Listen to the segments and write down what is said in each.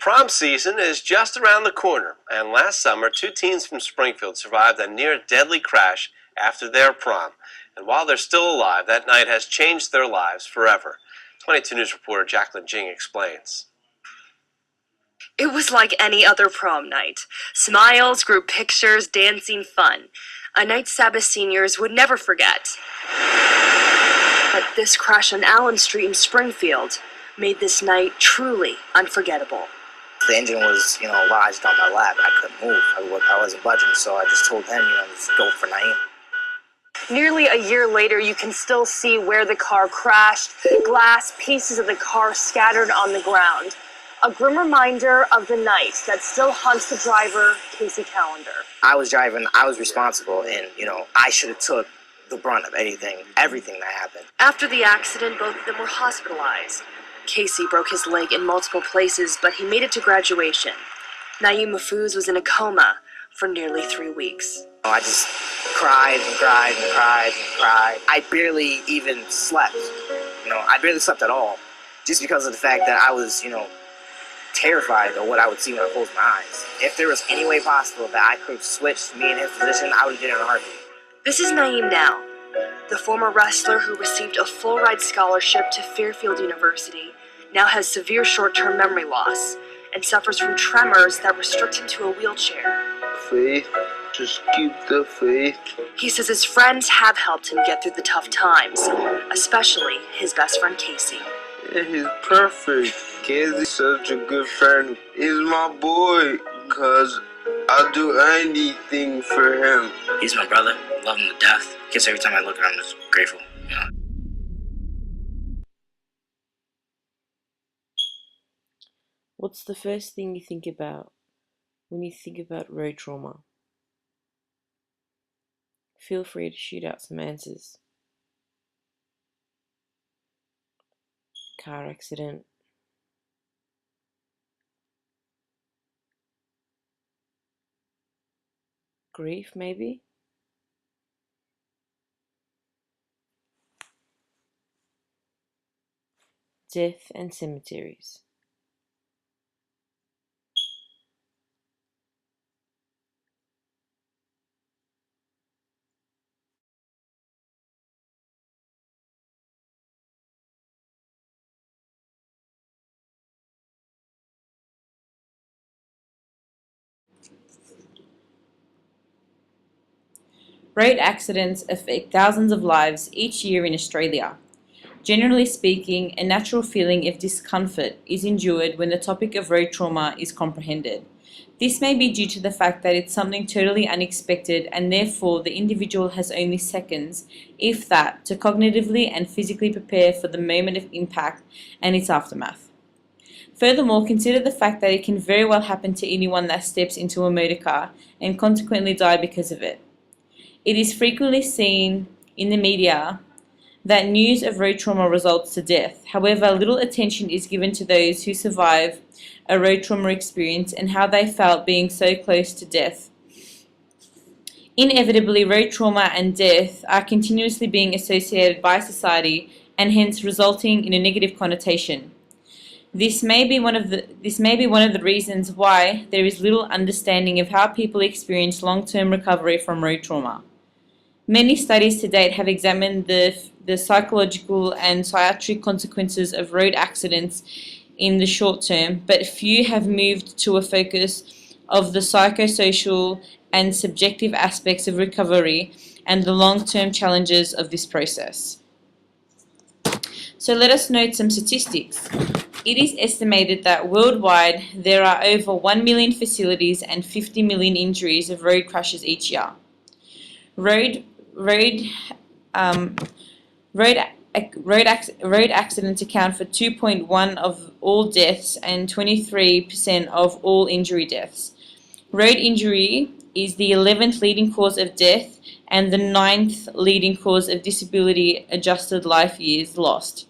Prom season is just around the corner, and last summer, 2 teens from Springfield survived a near-deadly crash after their prom. And while they're still alive, that night has changed their lives forever. 22 News reporter Jacqueline Jing explains. It was like any other prom night. Smiles, group pictures, dancing, fun. A night Sabbath seniors would never forget. But this crash on Allen Street in Springfield made this night truly unforgettable. The engine was, lodged on my lap. I couldn't move. I wasn't budging, so I just told him, just go for Naeem. Nearly a year later, you can still see where the car crashed, glass, pieces of the car scattered on the ground. A grim reminder of the night that still haunts the driver, Casey Callender. I was driving, I was responsible, and, I should have took the brunt of everything that happened. After the accident, both of them were hospitalized. Casey broke his leg in multiple places, but he made it to graduation. Naeem Mahfouz was in a coma for nearly 3 weeks. I just cried and cried and cried and cried. I barely even slept. I barely slept at all, just because of the fact that I was, terrified of what I would see when I closed my eyes. If there was any way possible that I could have switched me and his position, I would have did it in a heartbeat. This is Naeem now, the former wrestler who received a full-ride scholarship to Fairfield University, now has severe short-term memory loss and suffers from tremors that restrict him to a wheelchair. Faith, just keep the faith. He says his friends have helped him get through the tough times, especially his best friend Casey. Yeah, he's perfect. Casey's such a good friend. He's my boy, cause I'll do anything for him. He's my brother. Love him to death. Guess every time I look at him, I'm just grateful. What's the first thing you think about when you think about road trauma? Feel free to shoot out some answers. Car accident. Grief, maybe? Death and cemeteries. Road accidents affect thousands of lives each year in Australia. Generally speaking, a natural feeling of discomfort is endured when the topic of road trauma is comprehended. This may be due to the fact that it's something totally unexpected and therefore the individual has only seconds, if that, to cognitively and physically prepare for the moment of impact and its aftermath. Furthermore, consider the fact that it can very well happen to anyone that steps into a motor car and consequently die because of it. It is frequently seen in the media that news of road trauma results to death. However, little attention is given to those who survive a road trauma experience and how they felt being so close to death. Inevitably, road trauma and death are continuously being associated by society and hence resulting in a negative connotation. This may be one of the reasons why there is little understanding of how people experience long-term recovery from road trauma. Many studies to date have examined the psychological and psychiatric consequences of road accidents in the short term, but few have moved to a focus of the psychosocial and subjective aspects of recovery and the long-term challenges of this process. So let us note some statistics. It is estimated that worldwide there are over 1 million facilities and 50 million injuries of road crashes each year. Road accidents account for 2.1% of all deaths and 23% of all injury deaths. Road injury is the 11th leading cause of death and the 9th leading cause of disability adjusted life years lost.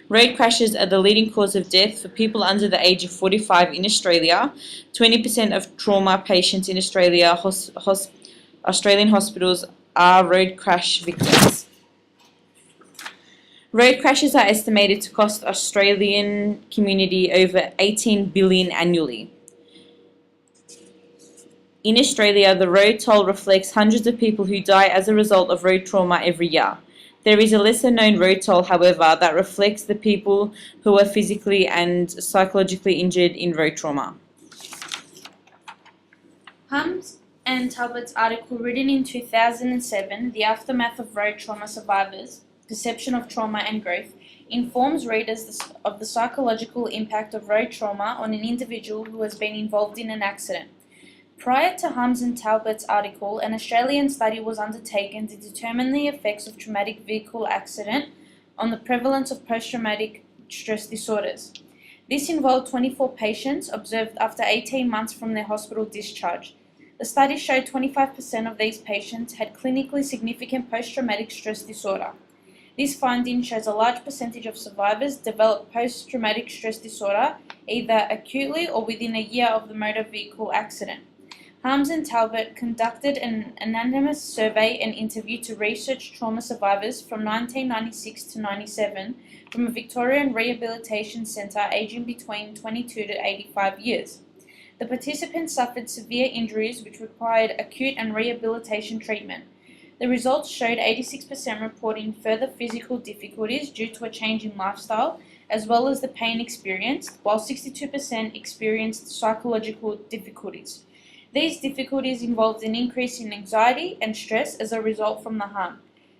Road crashes are the leading cause of death for people under the age of 45 in Australia. 20% of trauma patients in Australian hospitals are road crash victims. Road crashes are estimated to cost Australian community over 18 billion annually. In Australia, the road toll reflects hundreds of people who die as a result of road trauma every year. There is a lesser known road toll, however, that reflects the people who are physically and psychologically injured in road trauma. Hums and Talbot's article, written in 2007, The Aftermath of Road Trauma Survivors, Perception of Trauma and Growth, informs readers of the psychological impact of road trauma on an individual who has been involved in an accident. Prior to Hums and Talbot's article, an Australian study was undertaken to determine the effects of traumatic vehicle accident on the prevalence of post-traumatic stress disorders. This involved 24 patients observed after 18 months from their hospital discharge. The study showed 25% of these patients had clinically significant post-traumatic stress disorder. This finding shows a large percentage of survivors develop post-traumatic stress disorder either acutely or within a year of the motor vehicle accident. Hums and Talbot conducted an anonymous survey and interview to research trauma survivors from 1996 to 97 from a Victorian rehabilitation centre aging between 22 to 85 years. The participants suffered severe injuries which required acute and rehabilitation treatment. The results showed 86% reporting further physical difficulties due to a change in lifestyle, as well as the pain experienced, while 62% experienced psychological difficulties. These difficulties involved an increase in anxiety and stress as a result from the harm.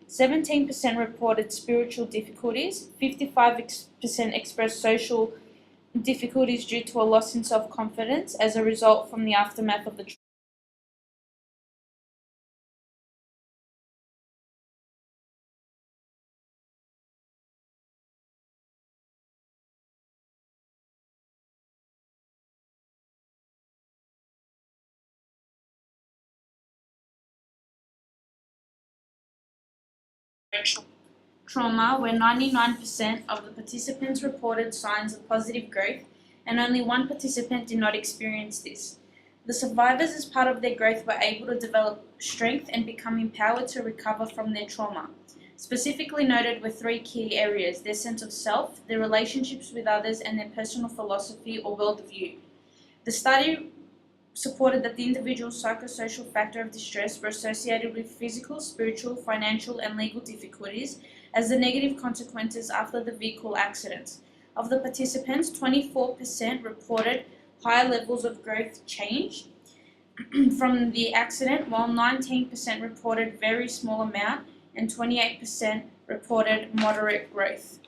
17% reported spiritual difficulties, 55% expressed social difficulties due to a loss in self-confidence as a result from the aftermath of the trauma, where 99% of the participants reported signs of positive growth and only one participant did not experience this. The survivors, as part of their growth, were able to develop strength and become empowered to recover from their trauma. Specifically noted were three key areas: their sense of self, their relationships with others, and their personal philosophy or worldview. The study supported that the individual's psychosocial factor of distress were associated with physical, spiritual, financial, and legal difficulties as the negative consequences after the vehicle accidents. Of the participants, 24% reported higher levels of growth change from the accident, while 19% reported very small amount and 28% reported moderate growth.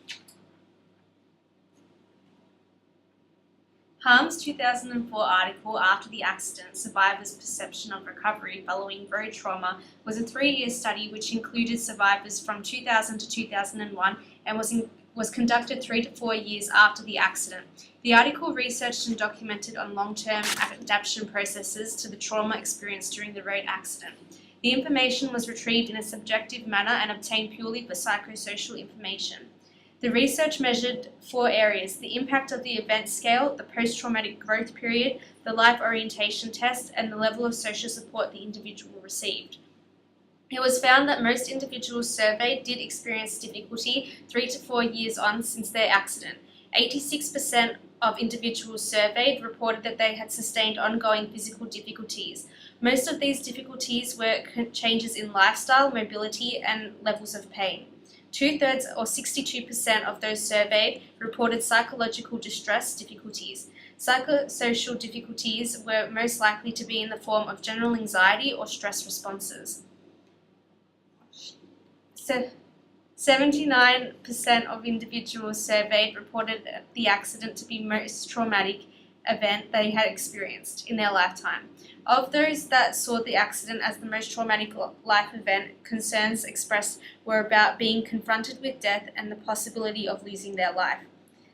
Harm's 2004 article, After the Accident, Survivors' Perception of Recovery Following Road Trauma, was a 3-year study which included survivors from 2000 to 2001 and was conducted 3 to 4 years after the accident. The article researched and documented on long-term adaptation processes to the trauma experienced during the road accident. The information was retrieved in a subjective manner and obtained purely for psychosocial information. The research measured 4 areas: the impact of the event scale, the post-traumatic growth period, the life orientation test, and the level of social support the individual received. It was found that most individuals surveyed did experience difficulty 3 to 4 years on since their accident. 86% of individuals surveyed reported that they had sustained ongoing physical difficulties. Most of these difficulties were changes in lifestyle, mobility, and levels of pain. 2/3 or 62% of those surveyed reported psychological distress difficulties. Psychosocial difficulties were most likely to be in the form of general anxiety or stress responses. 79% of individuals surveyed reported the accident to be the most traumatic event they had experienced in their lifetime. Of those that saw the accident as the most traumatic life event, concerns expressed were about being confronted with death and the possibility of losing their life.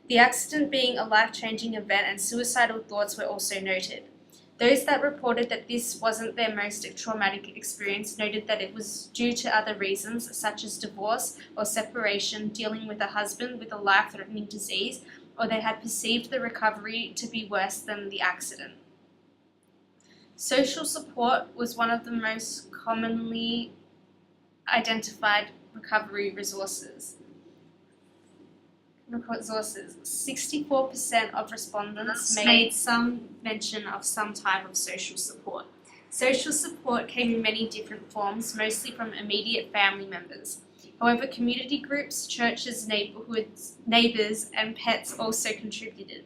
The accident being a life-changing event and suicidal thoughts were also noted. Those that reported that this wasn't their most traumatic experience noted that it was due to other reasons such as divorce or separation, dealing with a husband with a life-threatening disease, or they had perceived the recovery to be worse than the accident. Social support was one of the most commonly identified recovery resources. resources. 64% of respondents made some mention of some type of social support. Social support came in many different forms, mostly from immediate family members. However, community groups, churches, neighbors, and pets also contributed.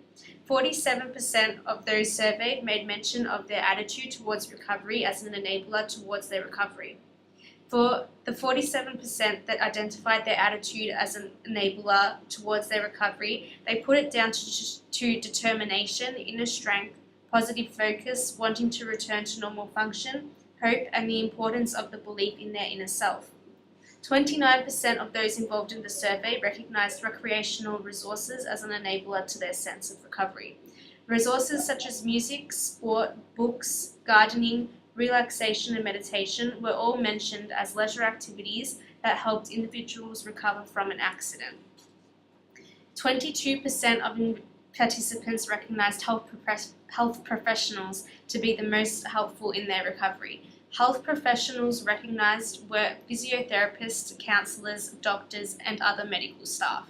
47% of those surveyed made mention of their attitude towards recovery as an enabler towards their recovery. For the 47% that identified their attitude as an enabler towards their recovery, they put it down to determination, inner strength, positive focus, wanting to return to normal function, hope, and the importance of the belief in their inner self. 29% of those involved in the survey recognized recreational resources as an enabler to their sense of recovery. Resources such as music, sport, books, gardening, relaxation, and meditation were all mentioned as leisure activities that helped individuals recover from an accident. 22% of participants recognized health professionals to be the most helpful in their recovery. Health professionals recognized were physiotherapists, counselors, doctors, and other medical staff.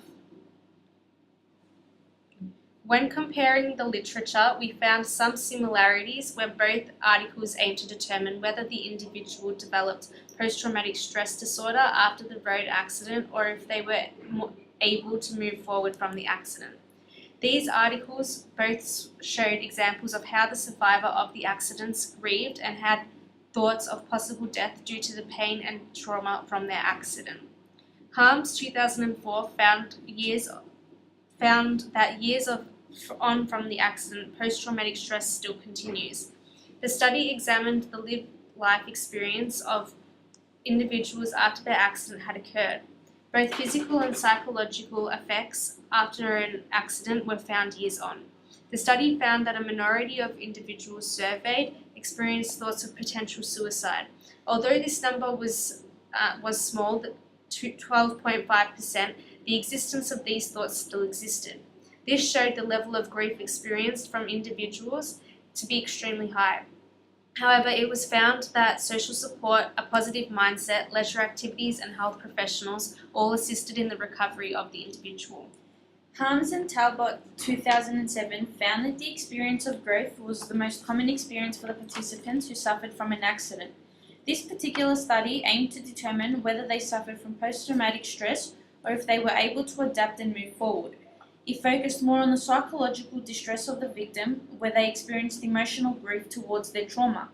When comparing the literature, we found some similarities where both articles aimed to determine whether the individual developed post-traumatic stress disorder after the road accident or if they were able to move forward from the accident. These articles both showed examples of how the survivor of the accidents grieved and had thoughts of possible death due to the pain and trauma from their accident. Harms 2004 found that years on from the accident, post-traumatic stress still continues. The study examined the lived life experience of individuals after their accident had occurred. Both physical and psychological effects after an accident were found years on. The study found that a minority of individuals surveyed experienced thoughts of potential suicide. Although this number was small, 12.5%, the existence of these thoughts still existed. This showed the level of grief experienced from individuals to be extremely high. However, it was found that social support, a positive mindset, leisure activities, and health professionals all assisted in the recovery of the individual. Harms and Talbot 2007 found that the experience of growth was the most common experience for the participants who suffered from an accident. This particular study aimed to determine whether they suffered from post-traumatic stress or if they were able to adapt and move forward. It focused more on the psychological distress of the victim, where they experienced emotional grief towards their trauma.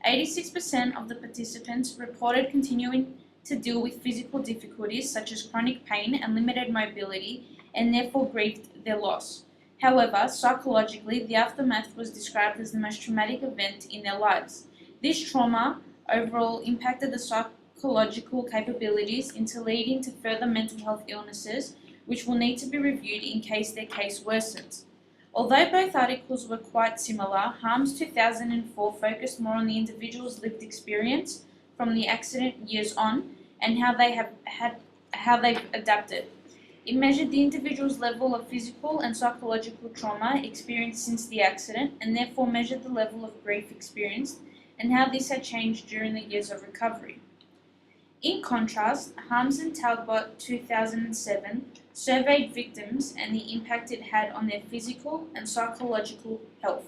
86% of the participants reported continuing to deal with physical difficulties such as chronic pain and limited mobility, and therefore grieved their loss. However, psychologically, the aftermath was described as the most traumatic event in their lives. This trauma overall impacted the psychological capabilities into leading to further mental health illnesses, which will need to be reviewed in case their case worsens. Although both articles were quite similar, Harms 2004 focused more on the individual's lived experience from the accident years on and how they've adapted. It measured the individual's level of physical and psychological trauma experienced since the accident and therefore measured the level of grief experienced and how this had changed during the years of recovery. In contrast, Harms and Talbot 2007 surveyed victims and the impact it had on their physical and psychological health.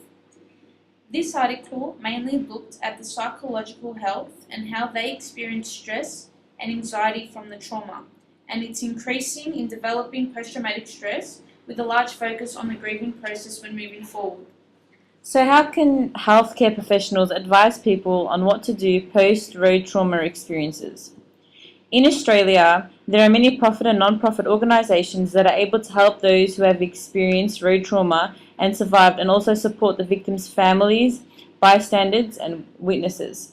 This article mainly looked at the psychological health and how they experienced stress and anxiety from the trauma, and it's increasing in developing post-traumatic stress with a large focus on the grieving process when moving forward. So how can healthcare professionals advise people on what to do post-road trauma experiences? In Australia, there are many profit and non-profit organisations that are able to help those who have experienced road trauma and survived, and also support the victims' families, bystanders and witnesses.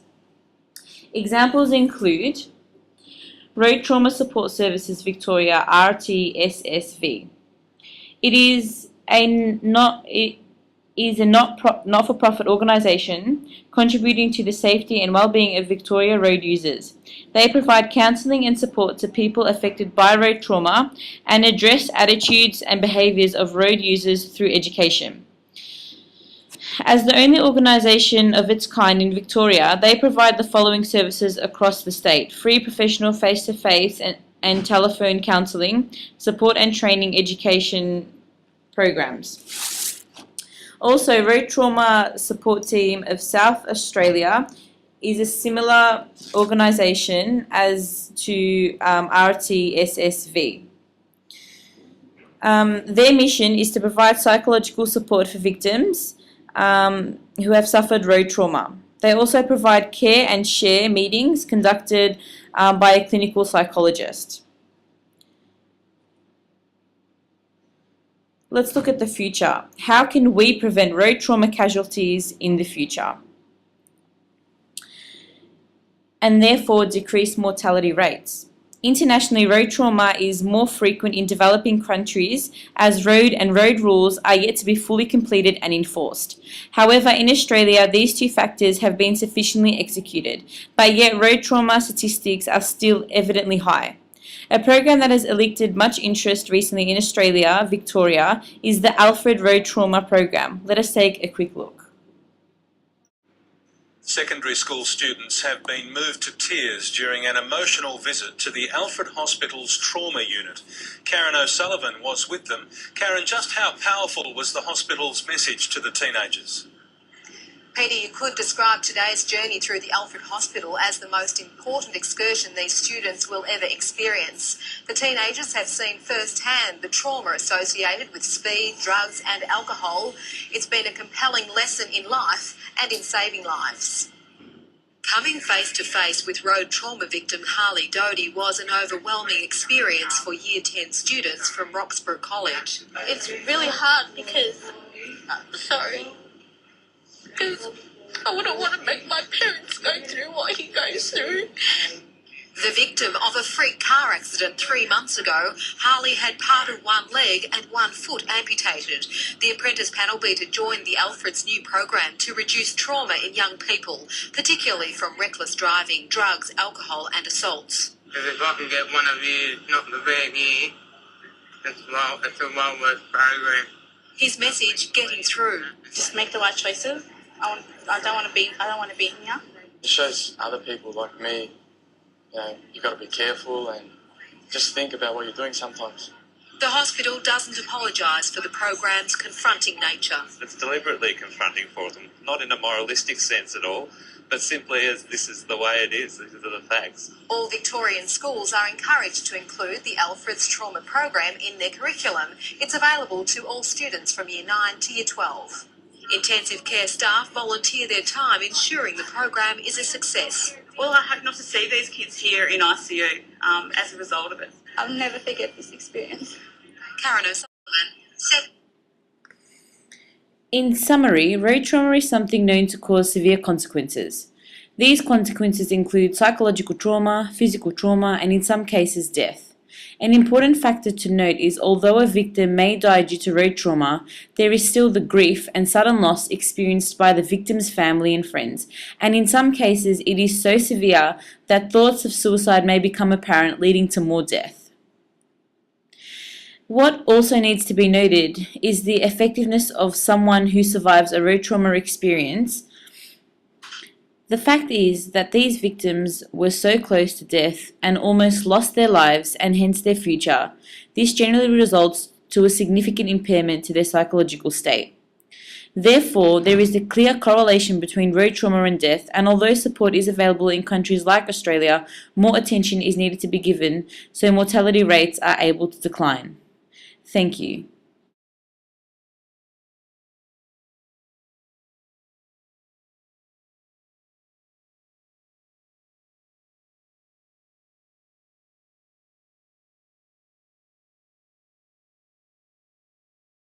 Examples include Road Trauma Support Services Victoria, RTSSV. It is a not-for-profit organisation contributing to the safety and well-being of Victoria road users. They provide counselling and support to people affected by road trauma and address attitudes and behaviours of road users through education. As the only organisation of its kind in Victoria, they provide the following services across the state: free professional face-to-face and and telephone counselling, support and training education programs. Also, Road Trauma Support Team of South Australia is a similar organisation as to RTSSV. Their mission is to provide psychological support for victims who have suffered road trauma. They also provide care and share meetings conducted by a clinical psychologist. Let's look at the future. How can we prevent road trauma casualties in the future and therefore decrease mortality rates? Internationally, road trauma is more frequent in developing countries as road rules are yet to be fully completed and enforced. However, in Australia, these two factors have been sufficiently executed, but yet road trauma statistics are still evidently high. A program that has elicited much interest recently in Australia, Victoria, is the Alfred Road Trauma Program. Let us take a quick look. Secondary school students have been moved to tears during an emotional visit to the Alfred Hospital's trauma unit. Karen O'Sullivan was with them. Karen, just how powerful was the hospital's message to the teenagers? Peter, you could describe today's journey through the Alfred Hospital as the most important excursion these students will ever experience. The teenagers have seen firsthand the trauma associated with speed, drugs and alcohol. It's been a compelling lesson in life and in saving lives. Coming face to face with road trauma victim Harley Doty was an overwhelming experience for Year 10 students from Roxburgh College. It's really hard because I wouldn't want to make my parents go through what he goes through. The victim of a freak car accident 3 months ago, Harley had part of one leg and one foot amputated. The apprentice panel beater joined the Alfred's new program to reduce trauma in young people, particularly from reckless driving, drugs, alcohol and assaults. If I can get one of you not the bag here, it's a well-worth program. His message getting through. Just make the right choices. I don't want to be in here. It shows other people like me, you've got to be careful and just think about what you're doing sometimes. The hospital doesn't apologise for the program's confronting nature. It's deliberately confronting for them, not in a moralistic sense at all, but simply as this is the way it is, these are the facts. All Victorian schools are encouraged to include the Alfred's Trauma program in their curriculum. It's available to all students from Year 9 to Year 12. Intensive care staff volunteer their time ensuring the program is a success. Well, I hope not to see these kids here in ICU as a result of it. I'll never forget this experience. Karen O'Sullivan, 7. In summary, road trauma is something known to cause severe consequences. These consequences include psychological trauma, physical trauma, and in some cases death. An important factor to note is although a victim may die due to road trauma, there is still the grief and sudden loss experienced by the victim's family and friends, and in some cases it is so severe that thoughts of suicide may become apparent, leading to more death. What also needs to be noted is the effectiveness of someone who survives a road trauma experience. The fact is that these victims were so close to death and almost lost their lives and hence their future. This generally results to a significant impairment to their psychological state. Therefore, there is a clear correlation between road trauma and death, and although support is available in countries like Australia, more attention is needed to be given so mortality rates are able to decline. Thank you.